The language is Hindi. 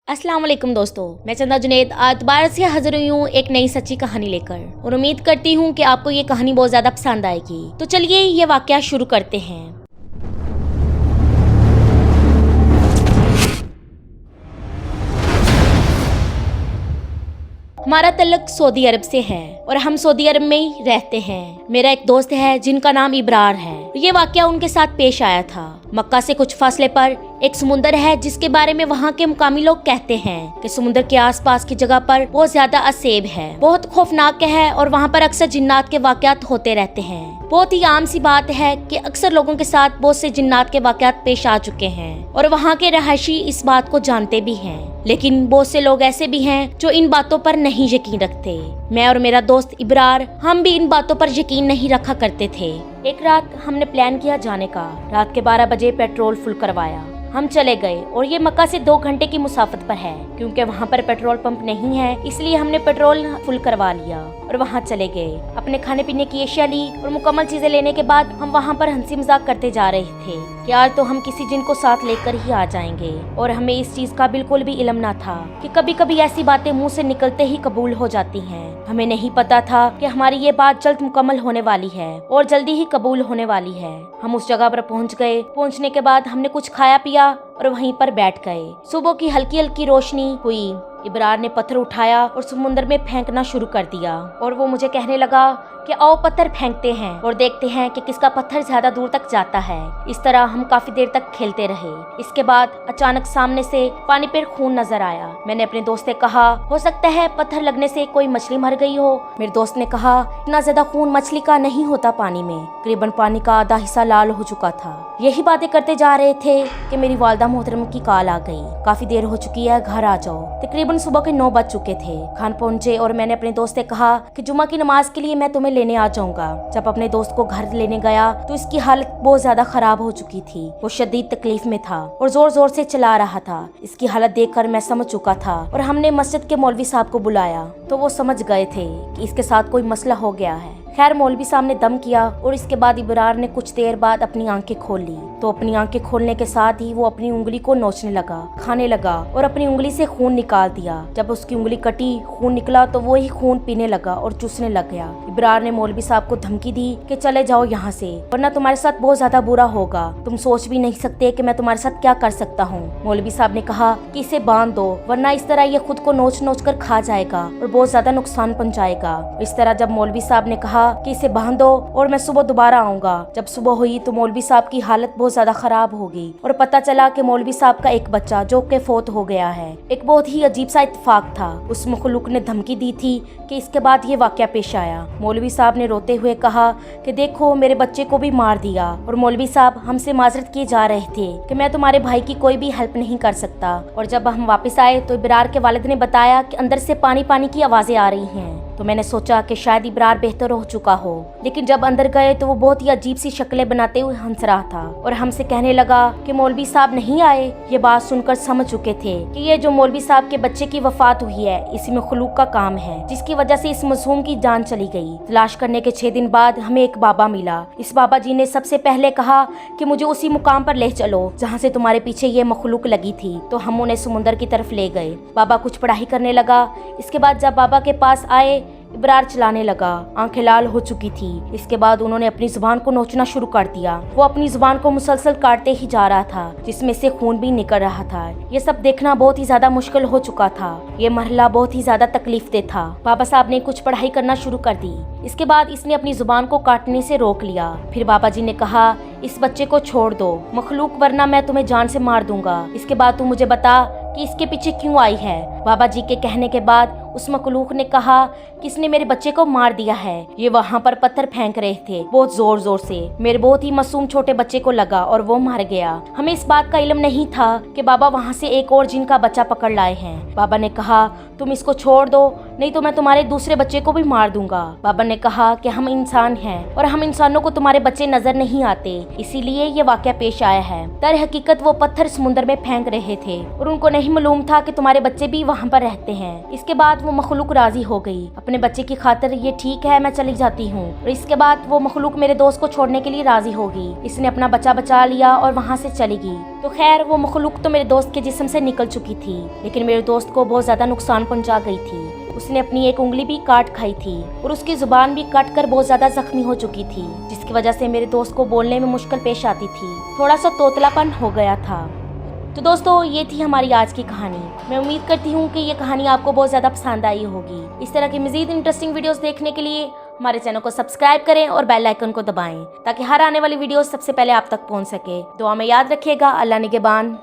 अस्सलाम वालेकुम दोस्तों, मैं चंदा जुनैद आज दोबारा से हाजिर हुई हूँ एक नई सच्ची कहानी लेकर और उम्मीद करती हूँ कि आपको ये कहानी बहुत ज़्यादा पसंद आएगी। तो चलिए ये वाकया शुरू करते हैं। हमारा तल्लुक सऊदी अरब से है और हम सऊदी अरब में ही रहते हैं। मेरा एक दोस्त है जिनका नाम इब्रार है। ये वाकया उनके साथ पेश आया था। मक्का से कुछ फासले पर एक समुंदर है जिसके बारे में वहाँ के मुकामी लोग कहते हैं कि समुंदर के आसपास की जगह पर बहुत ज्यादा असेब है, बहुत खौफनाक है और वहाँ पर अक्सर जिन्नात के वाकयात होते रहते हैं। बहुत ही आम सी बात है कि अक्सर लोगों के साथ बहुत से जिन्नात के वाकयात पेश आ चुके हैं और वहाँ के रहायशी इस बात को जानते भी हैं। लेकिन बहुत से लोग ऐसे भी हैं जो इन बातों पर नहीं यकीन रखते। मैं और मेरा दोस्त इब्रार हम भी इन बातों पर यकीन नहीं रखा करते थे। एक रात हमने प्लान किया जाने का। रात के 12 बजे पेट्रोल फुल करवाया, हम चले गए और ये मक्का से 2 घंटे की मुसाफत पर है। क्योंकि वहाँ पर पेट्रोल पंप नहीं है इसलिए हमने पेट्रोल फुल करवा लिया और वहाँ चले गए। अपने खाने पीने की एशिया ली और मुकम्मल चीजें लेने के बाद हम वहाँ पर हंसी मजाक करते जा रहे थे कि आज तो हम किसी जिन को साथ लेकर ही आ जाएंगे। और हमें इस चीज का बिल्कुल भी इल्म ना था कि कभी कभी ऐसी बातें मुंह से निकलते ही कबूल हो जाती हैं। हमें नहीं पता था कि हमारी ये बात जल्द मुकम्मल होने वाली है और जल्दी ही कबूल होने वाली है। हम उस जगह पर पहुँच गए। पहुँचने के बाद हमने कुछ खाया पिया और वहीं पर बैठ गए। सुबह की हल्की हल्की रोशनी हुई। इब्रार ने पत्थर उठाया और समुद्र में फेंकना शुरू कर दिया और वो मुझे कहने लगा कि आओ पत्थर फेंकते हैं और देखते हैं कि किसका पत्थर ज्यादा दूर तक जाता है। इस तरह हम काफी देर तक खेलते रहे। इसके बाद अचानक सामने से पानी पर खून नजर आया। मैंने अपने दोस्त से कहा हो सकता है पत्थर लगने से कोई मछली मर गई हो। मेरे दोस्त ने कहा इतना ज्यादा खून मछली का नहीं होता पानी में, करीबन पानी का आधा हिस्सा लाल हो चुका था। यही बातें करते जा रहे थे कि मेरी वालदा मोहतरम की कॉल आ गई। काफी देर हो चुकी है, घर आ जाओ। तकरीबन सुबह के 9 बज चुके थे। खान पहुंचे और मैंने अपने दोस्त से कहा कि जुमा की नमाज के लिए मैं तुम्हें लेने आ जाऊंगा। जब अपने दोस्त को घर लेने गया तो इसकी हालत बहुत ज्यादा खराब हो चुकी थी। वो शदीद तकलीफ में था और जोर जोर से चला रहा था। इसकी हालत देखकर मैं समझ चुका था और हमने मस्जिद के मौलवी साहब को बुलाया तो वो समझ गए थे कि इसके साथ कोई मसला हो गया है। खैर मौलवी साहब ने दम किया और इसके बाद इब्रार ने कुछ देर बाद अपनी आंखें खोल ली। तो अपनी आंखें खोलने के साथ ही वो अपनी उंगली को नोचने लगा, खाने लगा और अपनी उंगली से खून निकाल दिया। जब उसकी उंगली कटी, खून निकला तो वो ही खून पीने लगा और चूसने लग गया। इब्रार ने मौलवी साहब को धमकी दी कि चले जाओ यहाँ से वरना तुम्हारे साथ बहुत ज्यादा बुरा होगा। तुम सोच भी नहीं सकते कि मैं तुम्हारे साथ क्या कर सकता हूँ। मौलवी साहब ने कहा कि इसे बांध दो वरना इस तरह ये खुद को नोच नोच कर खा जाएगा और बहुत ज्यादा नुकसान पहुँचाएगा। इस तरह जब मौलवी साहब ने कहा कि इसे बांध दो और मैं सुबह दोबारा आऊंगा। जब सुबह हुई तो मौलवी साहब की हालत बहुत ज्यादा खराब हो गई और पता चला कि मौलवी साहब का एक बच्चा जो के फोत हो गया है। एक बहुत ही अजीब सा इत्तेफाक था। उस मखलूक ने धमकी दी थी कि इसके बाद ये वाकया पेश आया। मौलवी साहब ने रोते हुए कहा कि देखो मेरे बच्चे को भी मार दिया। और मौलवी साहब हमसे माजरत किए जा रहे थे कि मैं तुम्हारे भाई की कोई भी हेल्प नहीं कर सकता। और जब हम वापस आए तो इब्रार के वालिद ने बताया कि अंदर से पानी पानी की आवाजें आ रही हैं। तो मैंने सोचा कि शायद इब्रार बेहतर हो चुका हो। लेकिन जब अंदर गए तो वो बहुत ही अजीब सी शक्लें बनाते हुए हंस रहा था और हमसे कहने लगा कि मौलवी साहब नहीं आए। ये बात सुनकर समझ चुके थे कि ये जो मौलवी साहब के बच्चे की वफात हुई है इसी में खलूक का काम है जिसकी वजह से इस मासूम की जान चली गई। तलाश करने के 6 दिन बाद हमें एक बाबा मिला। इस बाबा जी ने सबसे पहले कहा कि मुझे उसी मुकाम पर ले चलो जहाँ से तुम्हारे पीछे ये मखलूक लगी थी। तो हम उन्हें समुंदर की तरफ ले गए। बाबा कुछ पढ़ाई करने लगा। इसके बाद जब बाबा के पास आए इब्रार चलाने लगा, आंखें लाल हो चुकी थी। इसके बाद उन्होंने अपनी जुबान को नोचना शुरू कर दिया। वो अपनी जुबान को मुसलसल काटते ही जा रहा था जिसमें से खून भी निकल रहा था। ये सब देखना बहुत ही ज्यादा मुश्किल हो चुका था। ये मरहला बहुत ही ज्यादा तकलीफदेह था। बाबा साहब ने कुछ पढ़ाई करना शुरू कर दी। इसके बाद इसने अपनी जुबान को काटने से रोक लिया। फिर बाबा जी ने कहा इस बच्चे को छोड़ दो मखलूक वरना मैं तुम्हें जान से मार दूंगा। इसके बाद तू मुझे बता कि इसके पीछे क्यों आई है। बाबा जी के कहने के बाद उस मखलूक ने कहा कि इसने मेरे बच्चे को मार दिया है। ये वहाँ पर पत्थर फेंक रहे थे बहुत जोर जोर से। मेरे बहुत ही मासूम छोटे बच्चे को लगा और वो मर गया। हमें इस बात का इल्म नहीं था कि बाबा वहाँ से एक और जिन का बच्चा पकड़ लाए हैं। बाबा ने कहा तुम इसको छोड़ दो नहीं तो मैं तुम्हारे दूसरे बच्चे को भी मार दूंगा। बाबा ने कहा कि हम इंसान हैं और हम इंसानों को तुम्हारे बच्चे नजर नहीं आते इसीलिए ये वाकया पेश आया है। दर हकीकत वो पत्थर समुद्र में फेंक रहे थे और उनको नहीं मालूम था कि तुम्हारे बच्चे भी वहाँ पर रहते हैं। इसके बाद वो मखलूक राजी हो गई। अपने बच्चे की खातिर ये ठीक है, मैं चली जाती हूँ। और इसके बाद वो मखलूक मेरे दोस्त को छोड़ने के लिए राजी हो गई। इसने अपना बच्चा बचा लिया और वहाँ से चली गई। तो खैर वो मखलूक तो मेरे दोस्त के जिस्म से निकल चुकी थी, लेकिन मेरे दोस्त को बहुत ज्यादा नुकसान पहुंचा गई थी। उसने अपनी एक उंगली भी काट खाई थी और उसकी जुबान भी कट कर बहुत ज्यादा जख्मी हो चुकी थी, जिसकी वजह से मेरे दोस्त को बोलने में मुश्किल पेश आती थी। थोड़ा सा तोतलापन हो गया था। तो दोस्तों ये थी हमारी आज की कहानी। मैं उम्मीद करती हूँ कि ये कहानी आपको बहुत ज़्यादा पसंद आई होगी। इस तरह की मज़ीद इंटरेस्टिंग वीडियोस देखने के लिए हमारे चैनल को सब्सक्राइब करें और बेल आइकन को दबाएं, ताकि हर आने वाली वीडियो सबसे पहले आप तक पहुँच सके। दुआ में याद रखिएगा। अल्लाह निगहबान।